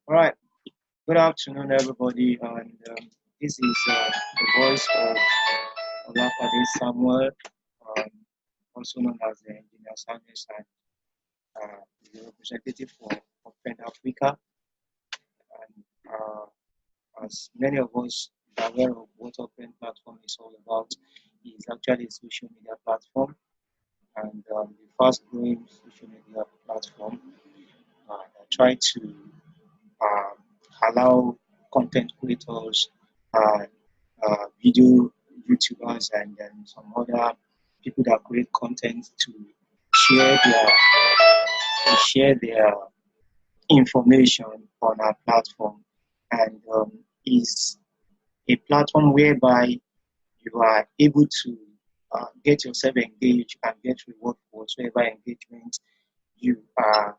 All right. Good afternoon, everybody. And this is the voice of Olafade Samuel, um, also known as the Engineer Samuel, and the representative for Uptrennd Africa. And as many of us are aware of what Uptrennd platform is all about, is actually a social media platform and the fast-growing social media platform that try to um, allow content creators, uh, video YouTubers, and then some other people that create content to share their share their information on our platform, and is a platform whereby you are able to get yourself engaged and get reward for whatsoever engagement you are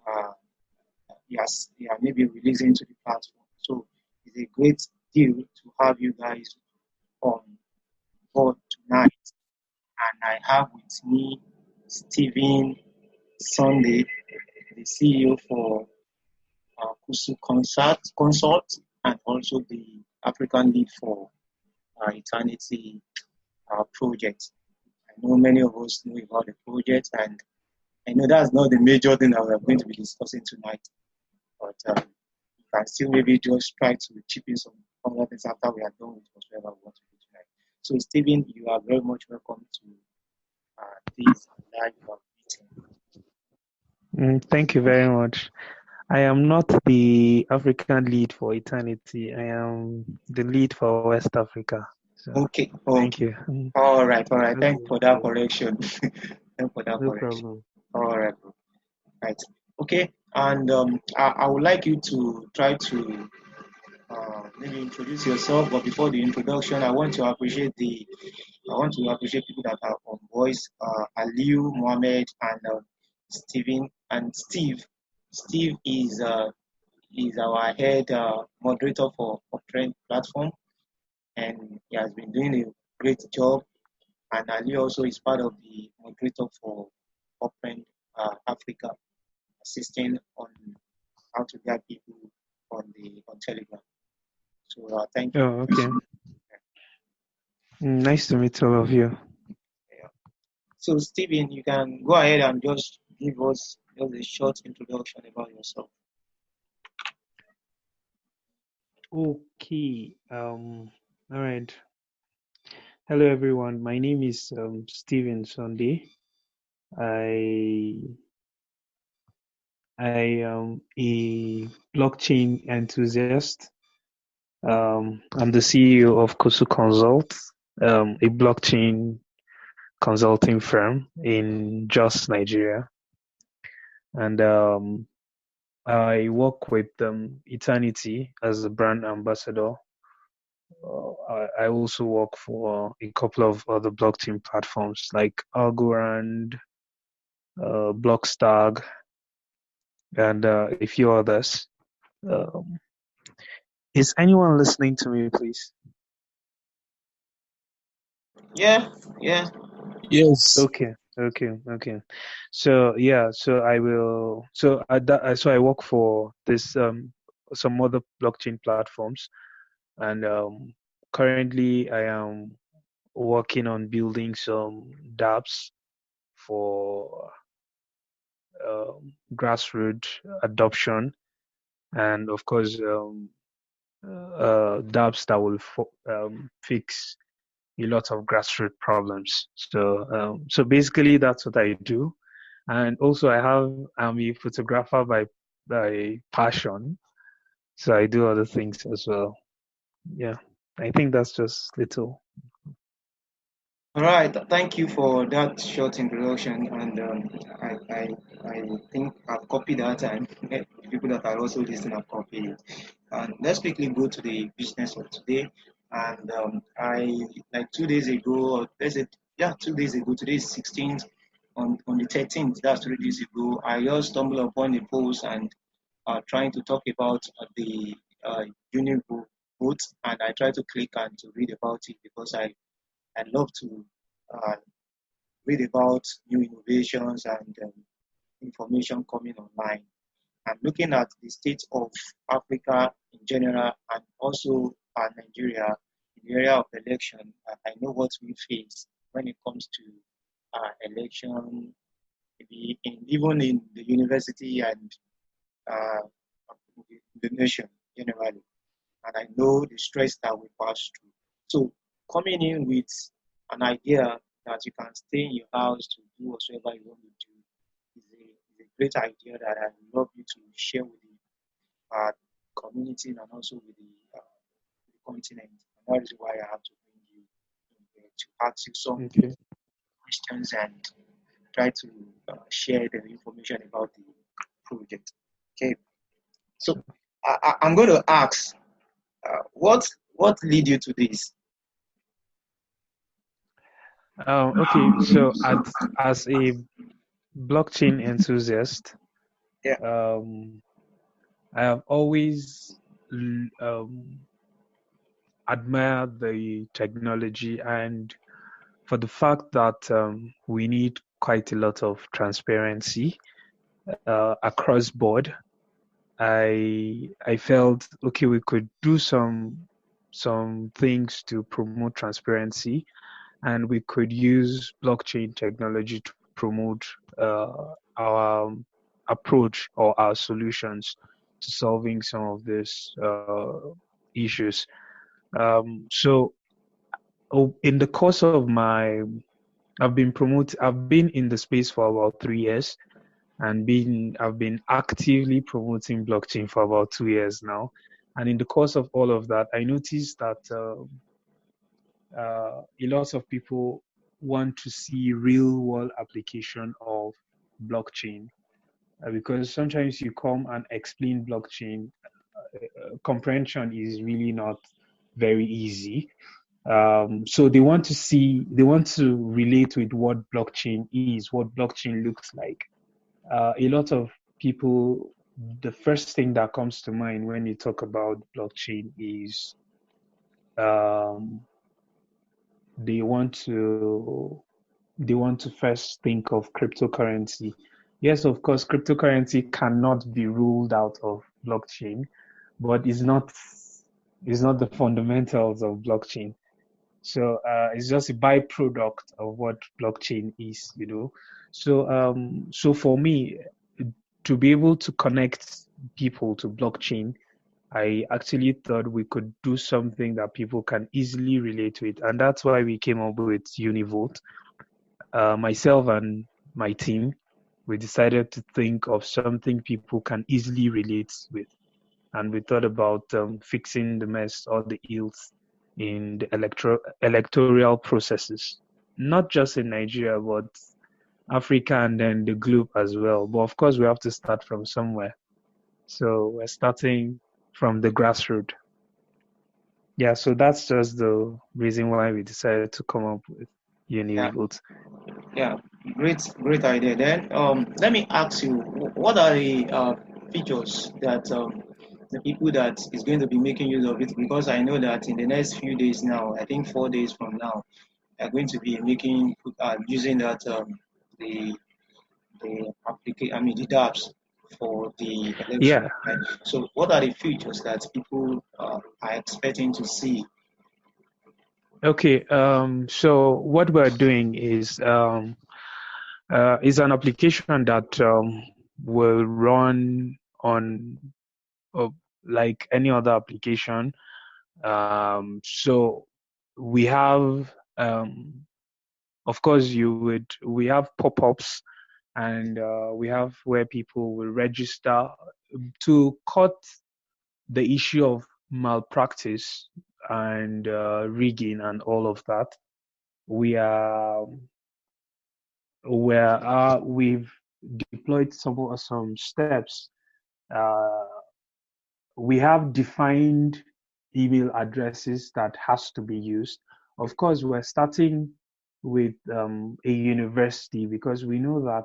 uh, yes, yeah, maybe releasing to the platform. So it's a great deal to have you guys on board tonight. And I have with me Stephen Sunday, the CEO for KUSUConsult, and also the African lead for Eternity project. I know many of us know about the project, and I know that's not the major thing that we're going to be discussing tonight. But you can still maybe just try to chip in some other things after we are done with whatever we want to do tonight. So, Stephen, you are very much welcome to this live meeting. Thank you very much. I am not the African lead for Eternity. I am the lead for West Africa. So, Okay. thank Okay. you. All right. All right. Thanks No for that correction. Thanks for that correction. problem. All right. Right. Okay. And I would like you to try to maybe introduce yourself. But before the introduction, I want to appreciate people that are on voice. Aliu, Mohammed, and Steven and Steve. Steve is our head moderator for Uptrennd platform, and he has been doing a great job. And Ali also is part of the moderator for Uptrennd Africa, assisting on how to get people on Telegram. So thank you. Oh, okay. Nice to meet all of you. Yeah. So Stephen, you can go ahead and just give us just a short introduction about yourself. Okay. All right. Hello, everyone. My name is Stephen Sunday. I am a blockchain enthusiast. I'm the CEO of KUSUConsult, a blockchain consulting firm in UniJos Nigeria, and I work with Eternity as a brand ambassador. I also work for a couple of other blockchain platforms like Algorand, Blockstag, and a few others. Um, is anyone listening to me, please? Yeah, yeah. Yes. Okay. So yeah, so I will. So I work for this some other blockchain platforms, and currently I am working on building some dapps for grassroots adoption, and of course dapps that will fix a lot of grassroots problems. So basically that's what I do, and also I'm a photographer by passion, so I do other things as well. Yeah, I think that's just little. All right. Thank you for that short introduction, and I think I've copied that, and the people that are also listening have copied it. And let's quickly go to the business of today. And I like 2 days ago, or let's say, yeah, 2 days ago. Today is 16th. On the 13th, that's 3 days ago. I just stumbled upon a post and trying to talk about the uni vote, and I tried to click and to read about it because I love to uh, read about new innovations and information coming online. and looking at the state of Africa in general and also Nigeria in the area of election, I know what we face when it comes to election, maybe even in the university and uh, the nation generally. And I know the stress that we pass through. So coming in with an idea that you can stay in your house to do whatsoever you want to do is a great idea that I would love you to share with the community and also with the continent. And that is why I have to bring you in here to ask you some Okay. questions and try to share the information about the project. Okay, so I'm going to ask, what lead you to this? Okay, so as a blockchain enthusiast, Yeah, um, I have always admired the technology and for the fact that we need quite a lot of transparency across board. I felt okay, we could do some things to promote transparency, and we could use blockchain technology to promote our approach or our solutions to solving some of these issues. So, in the course of I've been in the space for about 3 years, and I've been actively promoting blockchain for about 2 years now. And in the course of all of that, I noticed that a lot of people want to see real world application of blockchain because sometimes you come and explain blockchain, comprehension is really not very easy. So they want to relate with what blockchain is, what blockchain looks like. A lot of people, the first thing that comes to mind when you talk about blockchain is um, they want to they want to first think of cryptocurrency. Yes, of course, cryptocurrency cannot be ruled out of blockchain, but it's not the fundamentals of blockchain. So it's just a byproduct of what blockchain is. So for me, to be able to connect people to blockchain, I actually thought we could do something that people can easily relate with, and that's why we came up with UniVote. Myself and my team, we decided to think of something people can easily relate with, and we thought about fixing the mess or the ills in the electoral processes, not just in Nigeria, but Africa and then the globe as well. But of course, we have to start from somewhere. So we're starting from the grassroots. Yeah, so that's just the reason why we decided to come up with yeah, UniVote. yeah. Great idea. Then let me ask you, what are the features that the people that is going to be making use of it? Because I know that in the next few days now, I think 4 days from now, are going to be using that the I mean the dapps for the election, Yeah, right? So what are the features that people are expecting to see? okay. So what we're doing is an application that will run on uh, like any other application. So we have, of course, we have pop-ups and we have where people will register to cut the issue of malpractice and rigging and all of that. We are where we've deployed some steps. Uh, we have defined email addresses that has to be used. Of course, we're starting with a university because we know that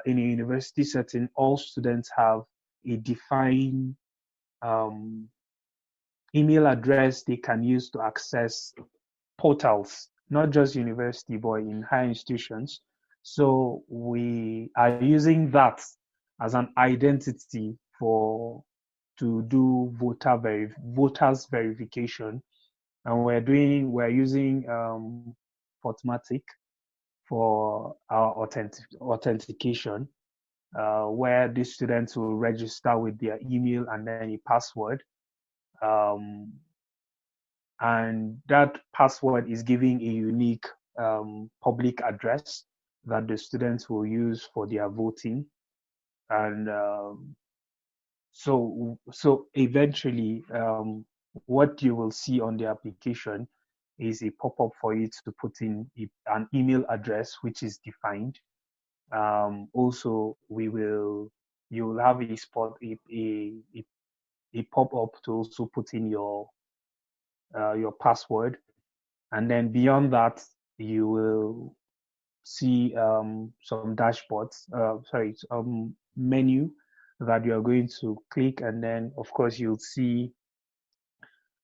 in a university setting, all students have a defined um, email address they can use to access portals, not just university, but in higher institutions. So we are using that as an identity to do voters verification, and we're using Fortmatic for our authentication, where the students will register with their email and then a password. Um, and that password is giving a unique public address that the students will use for their voting. And so eventually, what you will see on the application is a pop-up for you to put in an email address which is defined. Also, you will have a pop-up to also put in your password, and then beyond that, you will see some dashboards, menu that you are going to click, and then of course you'll see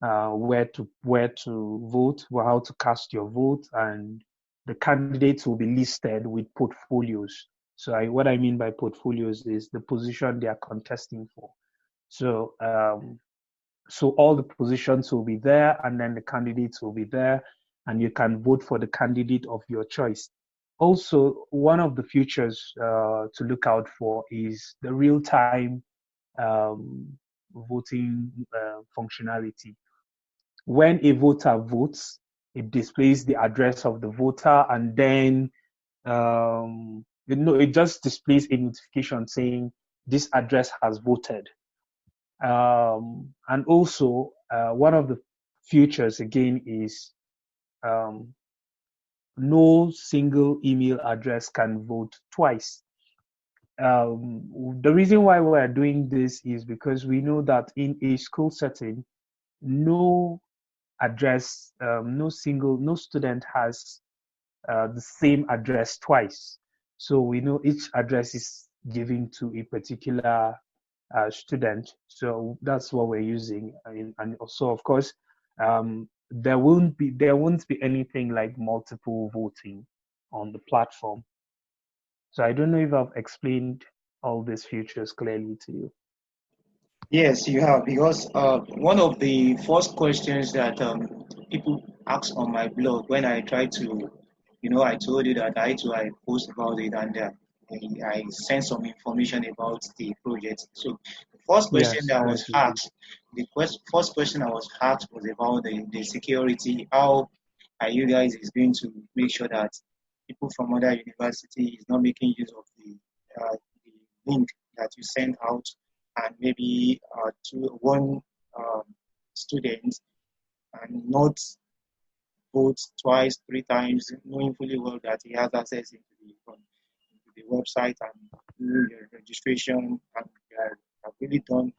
where to vote, how to cast your vote, and the candidates will be listed with portfolios. So what I mean by portfolios is the position they are contesting for. So so all the positions will be there, and then the candidates will be there, and you can vote for the candidate of your choice. Also, one of the features to look out for is the real-time um, voting functionality. When a voter votes, it displays the address of the voter, and then it just displays a notification saying this address has voted. And also, one of the features again is no single email address can vote twice. The reason why we're doing this is because we know that in a school setting, no no student has the same address twice. So we know each address is given to a particular student. So that's what we're using. And also, of course, there won't be anything like multiple voting on the platform. So I don't know if I've explained all these features clearly to you. Yes, you have, because one of the first questions that people ask on my blog when I try to, I told you that I post about it, and I sent some information about the project. So the first question Yes, that was yes, you did. asked, first question I was asked was about the security. How are you guys is going to make sure that people from other university is not making use of the link that you send out, and maybe to one um, student and not vote twice, three times, knowing fully well that he has access into the website and do the registration, and they have really done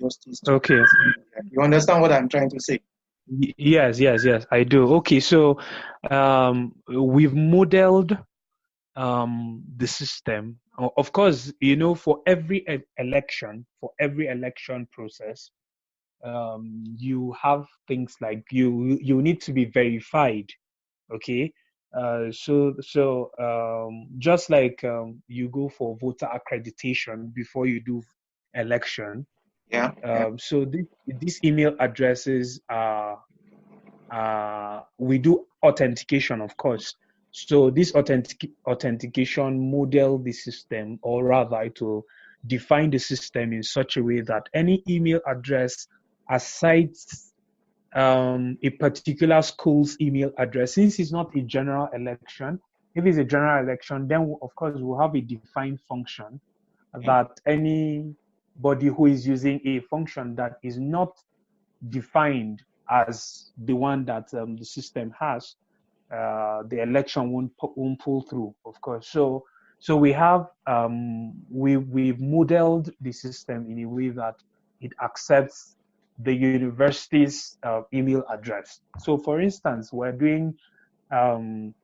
justice to Okay. that. You understand what I'm trying to say? Yes, yes, yes, I do. Okay, so we've modeled the system. Of course, for every for every election process, you have things like you need to be verified. Okay, just like you go for voter accreditation before you do election. Yeah, yeah. So these email addresses we do authentication, of course. So this authentication model the system, or rather, it will define the system in such a way that any email address aside a particular school's email address, since it's not a general election, if it's a general election, then of course we'll have a defined function Yeah. that anybody who is using a function that is not defined as the one that the system has, the election won't pull through, of course. So we've modeled the system in a way that it accepts the university's email address. So, for instance, we're doing an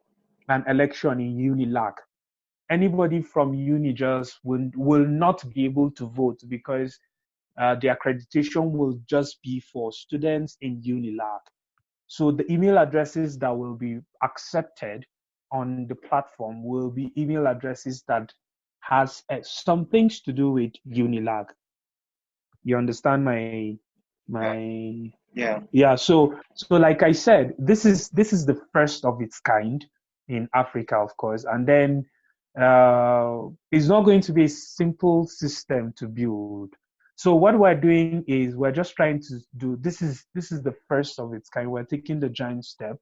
election in UNILAG. Anybody from UniJos will not be able to vote because the accreditation will just be for students in UNILAG. So the email addresses that will be accepted on the platform will be email addresses that has some things to do with Unilag. You understand Yeah. my Yeah. yeah. So like I said, this is the first of its kind in Africa, of course, and then it's not going to be a simple system to build. So what we're doing is we're just trying to do this is the first of its kind. We're taking the giant step.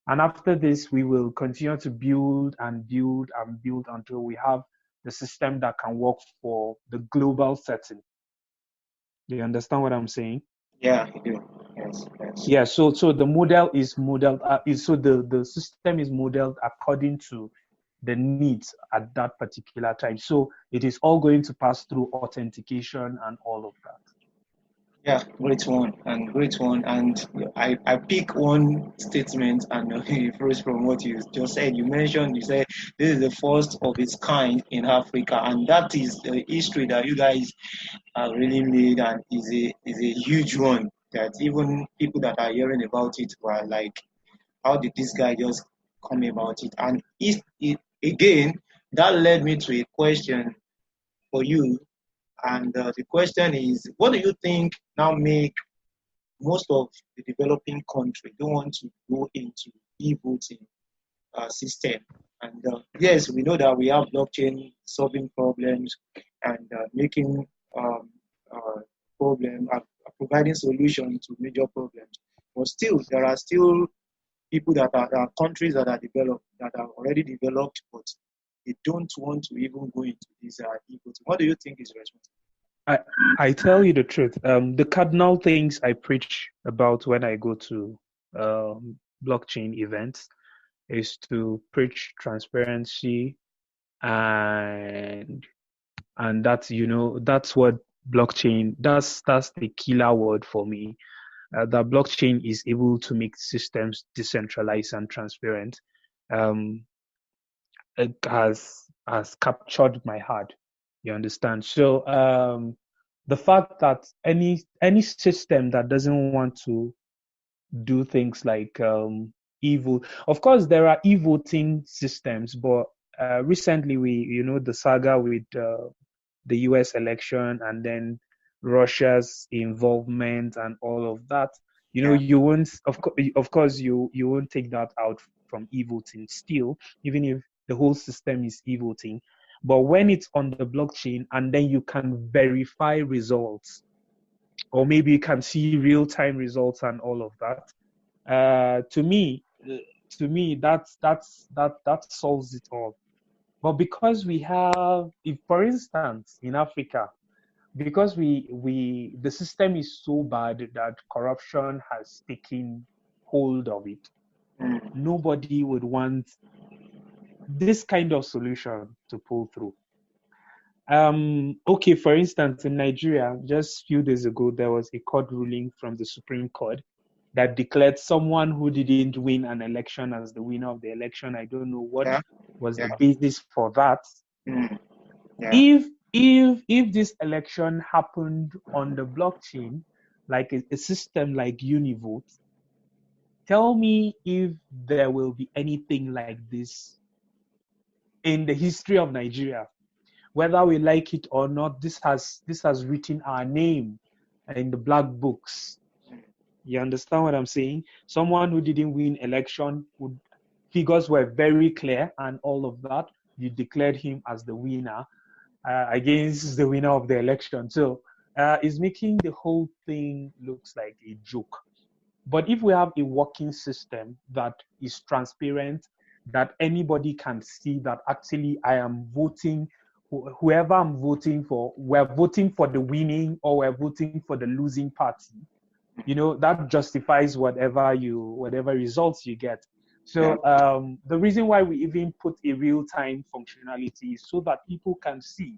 And after this, we will continue to build and build and build until we have the system that can work for the global setting. Do you understand what I'm saying? Yeah, you do. Yes, yes. Yeah. So the model is modeled. The system is modeled according to the needs at that particular time. So it is all going to pass through authentication and all of that. Yeah, great one and great one. And I pick one statement and first from what you just said. You said this is the first of its kind in Africa, and that is the history that you guys have really made, and is a huge one. That even people that are hearing about it were like, how did this guy just come about it? And it again, that led me to a question for you. And the question is, what do you think now make most of the developing countries don't want to go into e-voting system? And yes, we know that we have blockchain solving problems and making um, problem, providing solutions to major problems. But still, there are still people there are countries that are developed, that are already developed, but they don't want to even go into this e-voting. What do you think is responsible? I I tell you the truth. The cardinal things I preach about when I go to blockchain events is to preach transparency and that's that's what blockchain that's the killer word for me. That blockchain is able to make systems decentralized and transparent. Um, it has captured my heart. You understand? So the fact that any system that doesn't want to do things like evil, of course there are e-voting systems, but recently the saga with the US election and then Russia's involvement and all of that. Yeah, You won't, of course, you won't take that out from e-voting still, even if the whole system is e-voting. But when it's on the blockchain and then you can verify results, or maybe you can see real-time results and all of that, to me, that solves it all. But because we have, if for instance, in Africa, because the system is so bad that corruption has taken hold of it, mm, nobody would want this kind of solution to pull through. Okay, for instance, in Nigeria, just a few days ago, there was a court ruling from the Supreme Court that declared someone who didn't win an election as the winner of the election. I don't know what yeah, was the yeah, basis for that. mm, yeah. If this election happened on the blockchain, like a system like Univote, tell me if there will be anything like this in the history of Nigeria. Whether we like it or not, this has written our name in the black books. You understand what I'm saying? Someone who didn't win election, would figures were very clear and all of that. You declared him as the winner. Against the winner of the election. So it's making the whole thing looks like a joke. But if we have a working system that is transparent, that anybody can see that actually I am voting, whoever I'm voting for, we're voting for the winning or we're voting for the losing party, that justifies whatever results you get. Yeah, So the reason why we even put a real-time functionality is so that people can see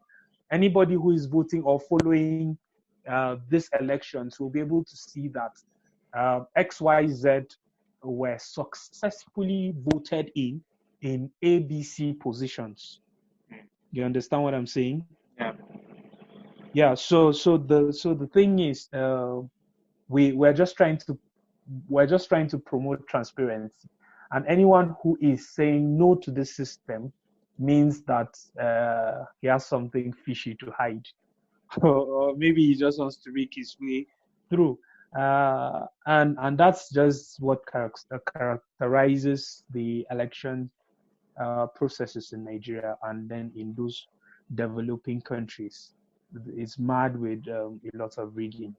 anybody who is voting or following this elections will be able to see that XYZ were successfully voted in ABC positions. You understand what I'm saying? yeah, Yeah. So the thing is, we're just trying to promote transparency, and anyone who is saying no to this system means that he has something fishy to hide, or maybe he just wants to make his way through. And that's just what characterizes the election processes in Nigeria and then in those developing countries. It's mad with a lot of rigging.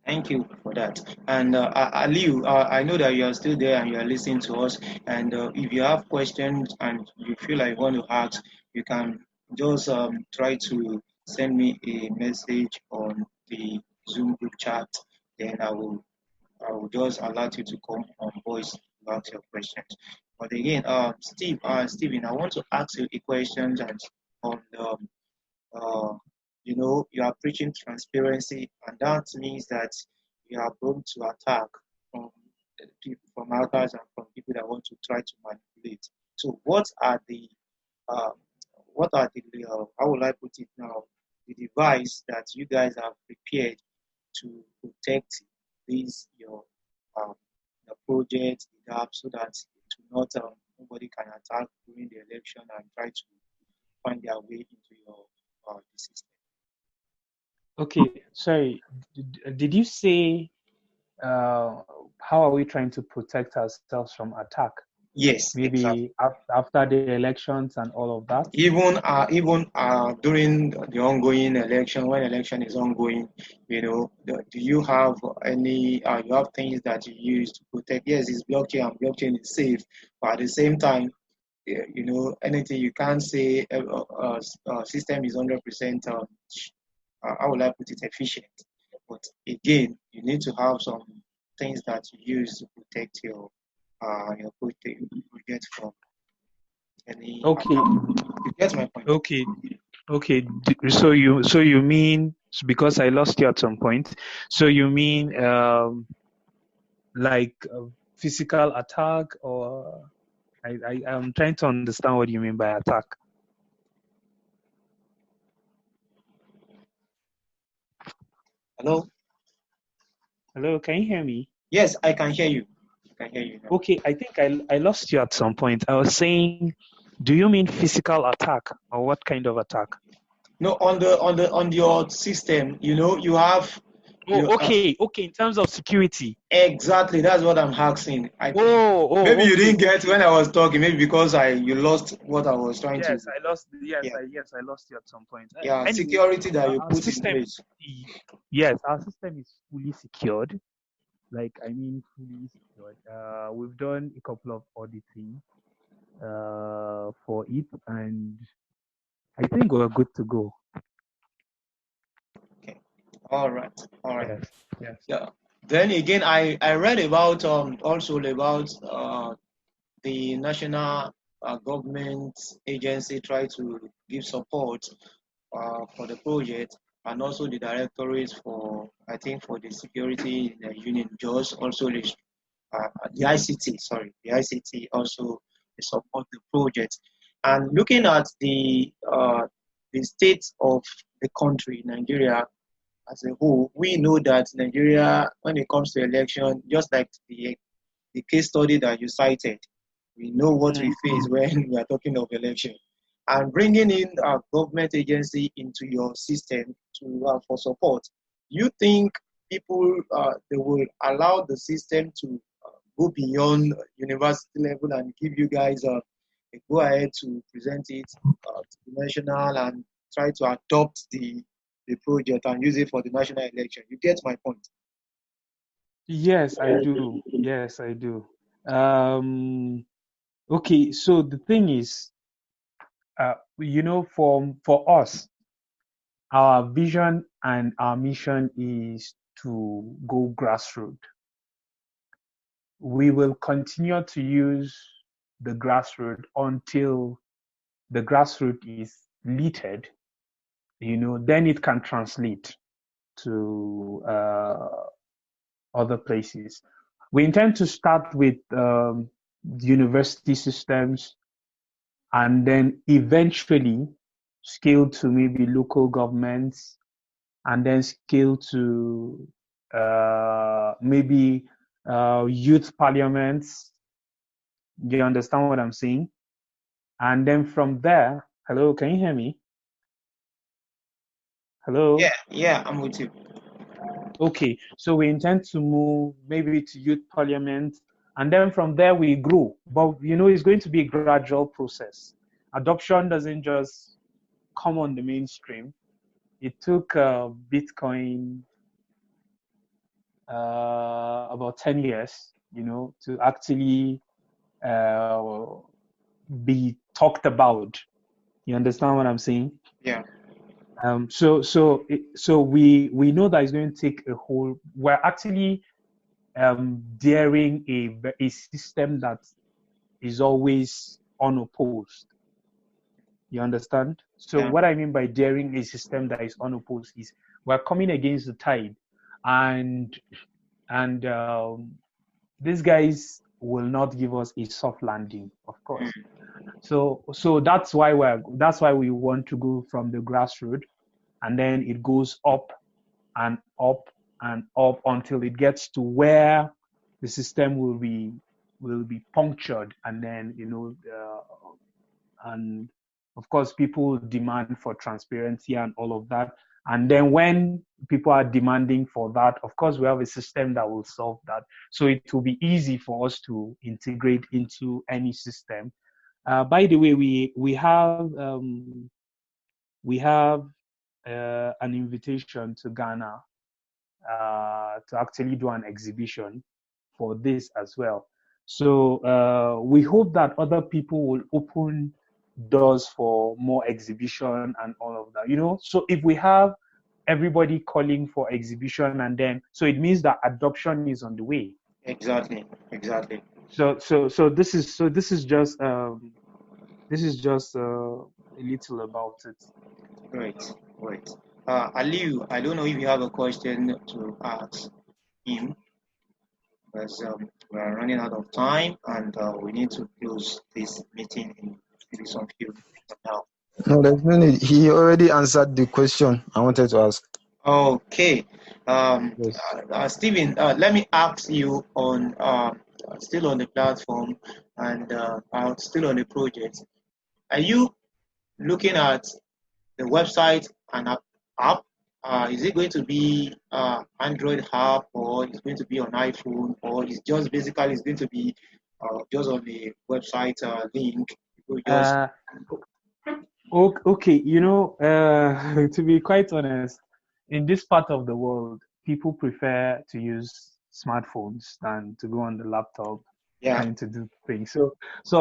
Thank you for that. And Aliu, I know that you are still there and you are listening to us. And if you have questions and you feel like you want to ask, you can just try to send me a message on the Zoom group chat. Then I will just allow you to come on voice about your questions. But again, Stephen, I want to ask you a question and on uh, you are preaching transparency, and that means that you are prone to attack from people, from hackers, and from people that want to try to manipulate. So, uh, how will I put it now? The device that you guys have prepared to protect these um, your project, the app, so that to not nobody can attack during the election and try to find their way into your the system. Okay, sorry. Did you say how are we trying to protect ourselves from attack? Yes, exactly. Maybe after the elections and all of that? Even during the ongoing election, when election is ongoing, do you have any you have things that you use to protect? Yes, it's blockchain and blockchain is safe, but at the same time, anything you can't say system is 100%. How will I put it, efficient? But again, you need to have some things that you use to protect your project from any. Okay, You get my point? okay, okay. So you mean, because I lost you at some point. So you mean like physical attack, or I'm trying to understand what you mean by attack. Hello? Hello, can you hear me? Yes, I can hear you. I can hear you now. Okay, I think I lost you at some point. I was saying, do you mean physical attack, or what kind of attack? No, on your system, you have Oh, you okay. In terms of security. exactly, that's what I'm asking. Maybe you didn't get Okay. when I was talking, maybe because you lost what I was trying to. Yes, I lost. Yeah, Yes, I lost you at some point. yeah, Anyway, security that you our put in system, place. yes, our system is fully secured. Like, I mean, fully secured. We've done a couple of auditing for it, and I think we're good to go. Okay, all right, all right. Yes, yes. Yeah. Then again, I read about also about the national government agency try to give support for the project, and also the directorates for, I think, for the security in the UniJos also the ICT, sorry, the ICT also they support the project. And looking at the state of the country, Nigeria as a whole, we know that Nigeria, when it comes to election, just like the case study that you cited, we know what we face when we are talking of election. And bringing in a government agency into your system to for support, you think people they will allow the system to go beyond university level and give you guys a go ahead to present it to the national and try to adopt the project and use it for the national election? You get my point? Yes, I do. Yes, I do. Okay, so the thing is, for us, our vision and our mission is to go grassroots. We will continue to use the grassroots until the grassroots is littered, then it can translate to other places. We intend to start with university systems, and then eventually scale to maybe local governments, and then scale to maybe youth parliaments. Do you understand what I'm saying? And then from there, hello, can you hear me? Hello? Yeah, I'm with you. Okay, so we intend to move maybe to youth parliament, and then from there we grow. But it's going to be a gradual process. Adoption doesn't just come on the mainstream. It took Bitcoin about 10 years, to actually uh, be talked about. You understand what I'm saying? Yeah, So we know that it's going to take a whole. We're actually daring a system that is always unopposed. You understand? So yeah, what I mean by daring a system that is unopposed is we're coming against the tide, and and these guys will not give us a soft landing, of course. mm, So that's why we want to go from the grassroots, and then it goes up and up and up until it gets to where the system will be punctured, and then and of course people demand for transparency and all of that. And then when people are demanding for that, of course we have a system that will solve that, so it will be easy for us to integrate into any system. By the way, we have an invitation to Ghana to actually do an exhibition for this as well. So we hope that other people will open doors for more exhibition and all of that. So if we have everybody calling for exhibition, and then so it means that adoption is on the way. exactly. So this is just a little about it. Great, great. Aliu, I don't know if you have a question to ask him, because we are running out of time and we need to close this meeting in maybe some few minutes now. No, there's no need. He already answered the question I wanted to ask. Okay. Yes. Stephen, let me ask you on still on the platform and still on the project. Are you looking at the website and app? Is it going to be Android app, or is it going to be on iPhone, or is just basically it's going to be just on the website link? You just Uh, okay, to be quite honest, in this part of the world, people prefer to use smartphones than to go on the laptop yeah, trying to do things. So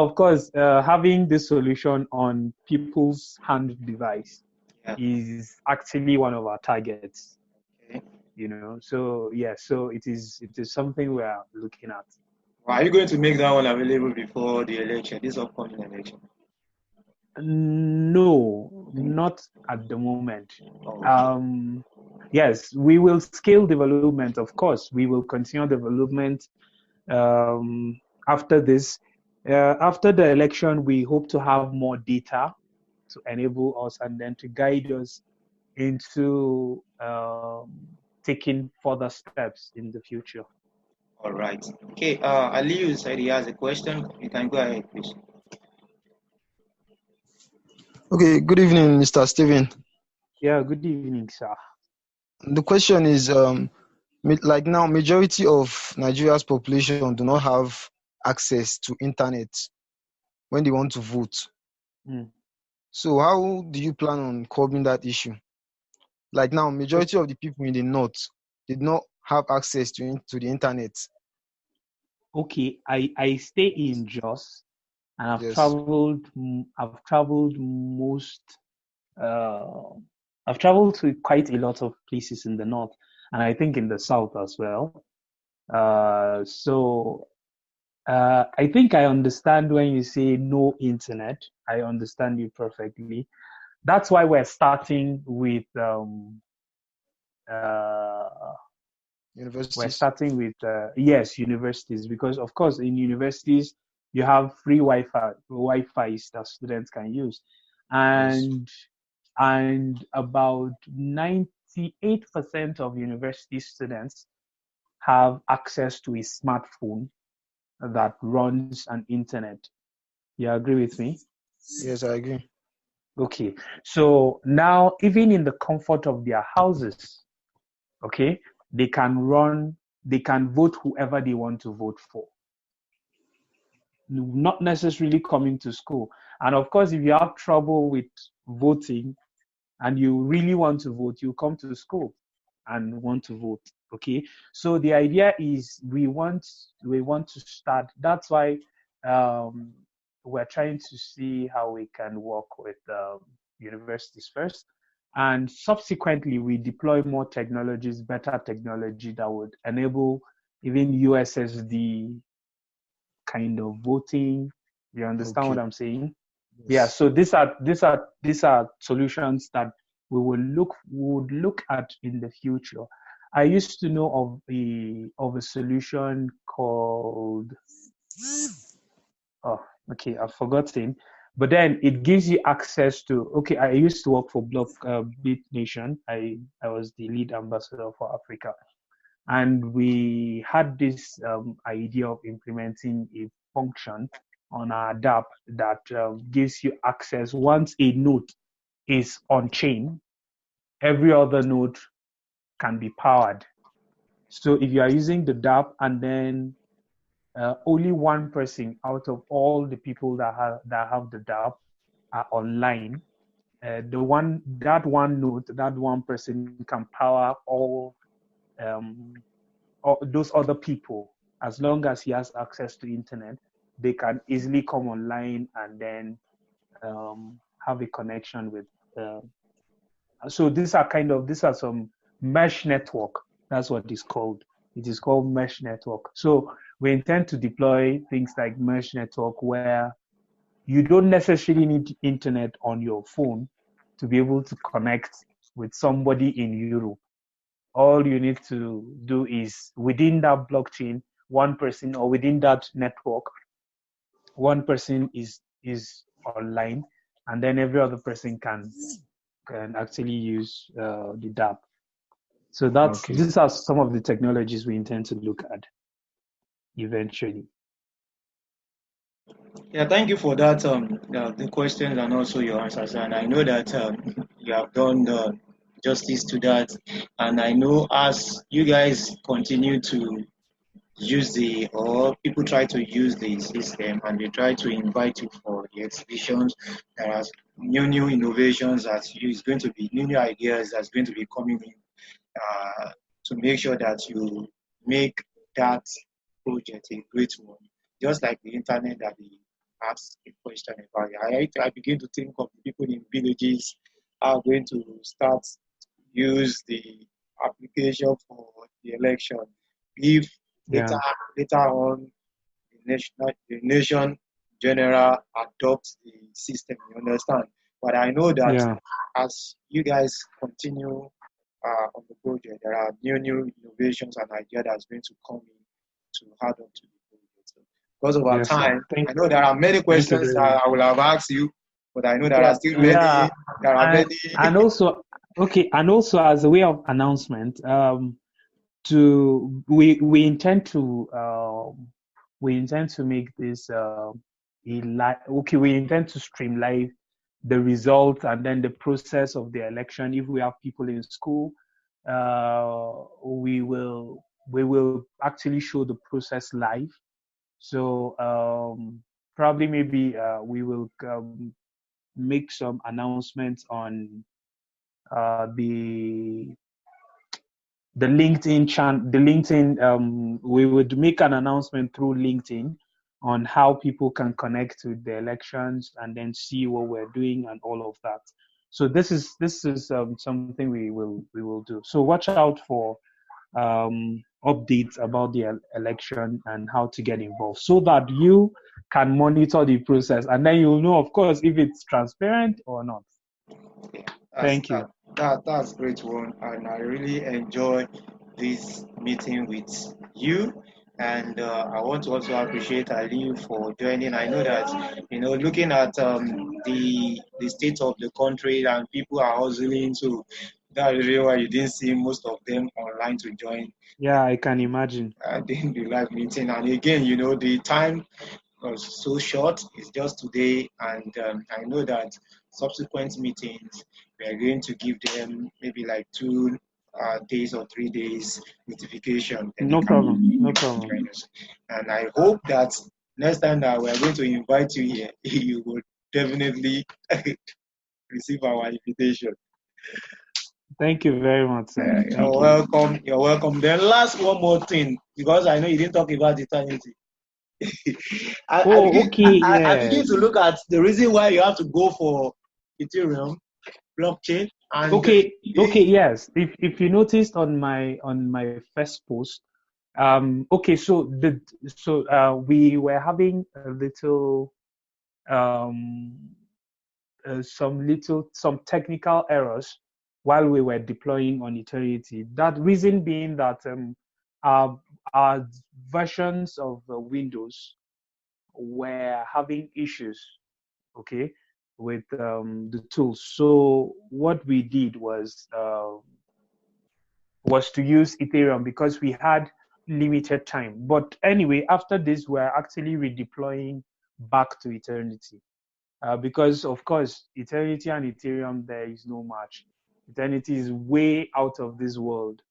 of course, having this solution on people's hand device yeah. is actually one of our targets. Okay. So yeah, so it is something we are looking at. Are you going to make that one available before the election, this upcoming election? No, not at the moment. Okay. Um, yes, we will scale development, of course. We will continue development after this. After the election, we hope to have more data to enable us and then to guide us into taking further steps in the future. All right. Okay. Aliyu said he has a question. You can go ahead, please. Okay, good evening, Mr. Stephen. Yeah, good evening, sir. The question is, like now, majority of Nigeria's population do not have access to internet when they want to vote. Mm. So how do you plan on curbing that issue? Like now, majority of the people in the north did not have access to the internet. Okay, I stay in Jos, and Yes. I've traveled most uh, I've traveled to quite a lot of places in the north, and I think in the south as well. So I think I understand when you say no internet. I understand you perfectly. That's why we're starting with uh, we're Universities. starting with yes, universities, because of course in universities you have free Wi-Fi that students can use, Yes. and about 98% of university students have access to a smartphone that runs an internet. You agree with me? Yes, I agree. Okay, so now even in the comfort of their houses, okay, they can vote whoever they want to vote for, not necessarily coming to school. And of course, if you have trouble with voting and you really want to vote, you come to school and want to vote. Okay, so the idea is we want to start. That's why um, we're trying to see how we can work with universities first, and subsequently we deploy more technologies, better technology that would enable even USSD kind of voting. You understand what Okay. I'm saying? Yeah. Yes. So these are solutions that we would look at in the future. I used to know of a solution called, oh, okay, I've forgotten. But then it gives you access to, okay, I used to work for Block Beat Nation. I was the lead ambassador for Africa. And we had this idea of implementing a function on our dapp that gives you access. Once a node is on chain, every other node can be powered. So if you are using the dapp and then only one person out of all the people that have the dapp are online, that one node, that one person can power um, all those other people. As long as he has access to internet, they can easily come online and then have a connection with. So these are some mesh network. That's what it's called. It is called mesh network. So we intend to deploy things like mesh network where you don't necessarily need internet on your phone to be able to connect with somebody in Europe. All you need to do is within that blockchain, one person, or within that network, one person is online, and then every other person can actually use the dapp. So Okay. these are some of the technologies we intend to look at eventually. Yeah, thank you for that. The questions and also your answers. And I know that you have done justice to that. And I know as you guys continue to use or people try to use the system and they try to invite you for the exhibitions, there are new innovations is going to be new ideas that's going to be coming in to make sure that you make that project a great one. Just like the internet that we asked a question about. I begin to think of the people in villages are going to start use the application for the election. If later Yeah, later on the nation general adopts the system, you understand. But I know that yeah, as you guys continue on the project, there are new innovations and ideas that's going to come in to add on to the project. So because of our yes, sir. time, I know there are many Thank you questions very that much. I will have asked you, but I know there are Yeah, still yeah, many. There are and many. and also, okay, and also as a way of announcement, to we intend to make this okay, we intend to stream live the result and then the process of the election. If we have people in school, we will actually show the process live. So probably maybe we will make some announcements on the LinkedIn. We would make an announcement through LinkedIn on how people can connect with the elections and then see what we're doing and all of that. So this is something we will do. So watch out for updates about the election and how to get involved, so that you can monitor the process and then you'll know, of course, if it's transparent or not. That's Thank you. that's great one, and I really enjoy this meeting with you. And I want to also appreciate Ali for joining. I know that looking at the state of the country and people are hustling, so that's the reason why you didn't see most of them online to join Yeah, I can imagine. the live meeting. And again, the time was so short. It's just today, and I know that subsequent meetings we are going to give them maybe like 2 days or 3 days notification, and they No problem. No can problem. join us. And I hope that next time that we are going to invite you here, you will definitely receive our invitation. Thank you very much, sir. You're Thank you. welcome. You're welcome. Then last one more thing, because I know you didn't talk about eternity. Oh, okay. I begin to Yes. look at the reason why you have to go for Ethereum blockchain, and Okay. Okay. Yes. If you noticed on my first post, okay. We were having a little um some technical errors while we were deploying on Eternity. That reason being that our our versions of Windows were having issues, okay, with the tools. So what we did was to use Ethereum because we had limited time. But anyway, after this, we're actually redeploying back to Eternity. Because of course, Eternity and Ethereum, there is no match. Eternity is way out of this world.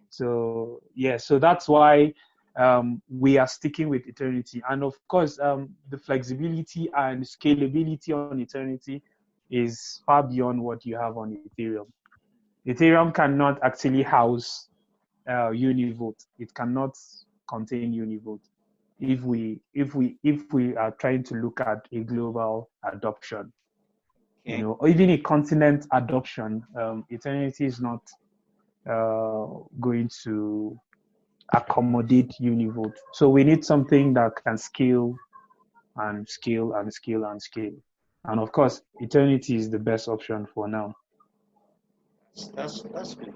So yeah, so that's why we are sticking with Eternity. And of course, the flexibility and scalability on Eternity is far beyond what you have on Ethereum. Ethereum cannot actually house Univote. It cannot contain Univote if we are trying to look at a global adoption, okay. or even a continent adoption. Eternity is not going to accommodate Univote. So we need something that can scale and scale and scale and scale. And of course, Eternity is the best option for now. That's good.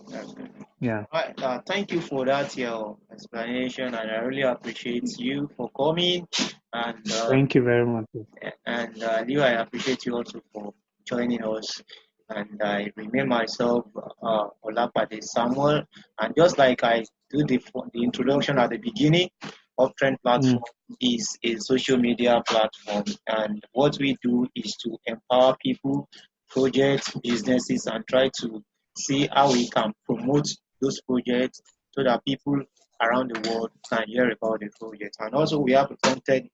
That's good. Yeah. Right, thank you for that your explanation, and I really appreciate you for coming. And Thank you very much. Leo, I appreciate you also for joining us. And I remain myself, Olapade Samuel. And just like I do the introduction at the beginning, Uptrennd Mm. platform is a social media platform. And what we do is to empower people, projects, businesses, and try to see how we can promote those projects so that people around the world can hear about the project. And also, we have content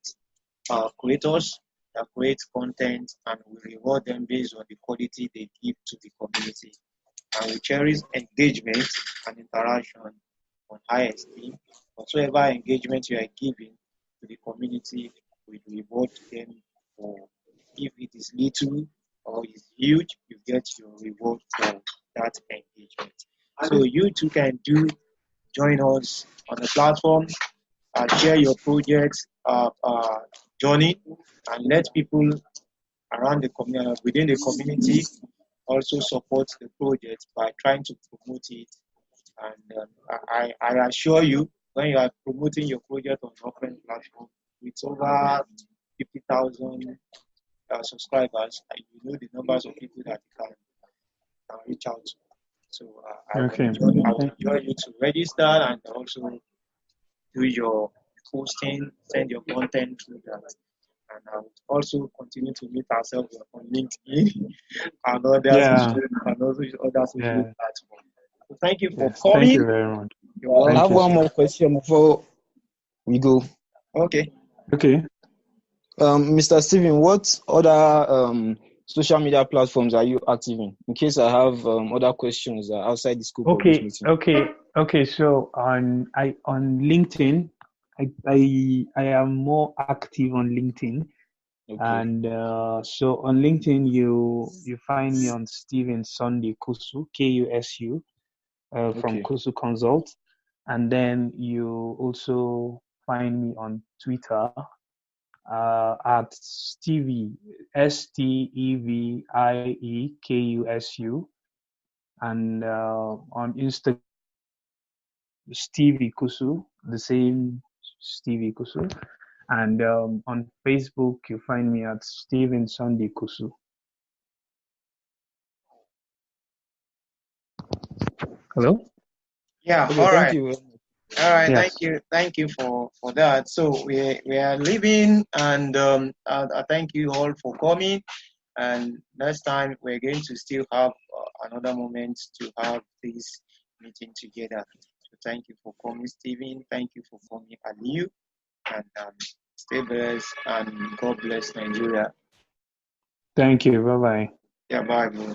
creators that create content, and we reward them based on the quality they give to the community. And we cherish engagement and interaction on high esteem. Whatsoever engagement you are giving to the community, we reward them for. If it is little or is huge, you get your reward for that engagement. So you too can join us on the platform, share your projects journey, and let people around the within the community also support the project by trying to promote it. And I assure you, when you are promoting your project on Uptrennd platform with over 50,000 subscribers, you know the numbers of people that you can reach out to. So Okay. I will enjoy you to register and also do your posting, send your content through that. And I would also continue to meet ourselves on LinkedIn and Yeah. other social Yeah. platforms. So thank you for Yes. Thank you coming. very much. You're I Thank have you, welcome. one sir. more question before we go. Okay. Okay. Mr. Steven, what other social media platforms are you active in case I have other questions outside the scope of this Okay. meeting? Okay. Okay. So on LinkedIn, I am more active on LinkedIn. Okay. And so on LinkedIn, you find me on Stephen Sunday Kusu, KUSU, from Okay. KUSUConsult. And then you also find me on Twitter at Stevie, STEVIEKUSU. And on Instagram, Stevie Kusu, the same Stevie Kusu. And on Facebook, you find me at Stephen Sunday Kusu. Hello? Yeah. Okay. All Thank right. you. All right, Yes. thank you for that. So we are leaving, and I thank you all for coming. And next time we're going to still have another moment to have this meeting together. So thank you for coming, Stephen. Thank you for coming, Aliu, and stay blessed and God bless Nigeria. Thank you. Bye bye. Yeah, bye, bro.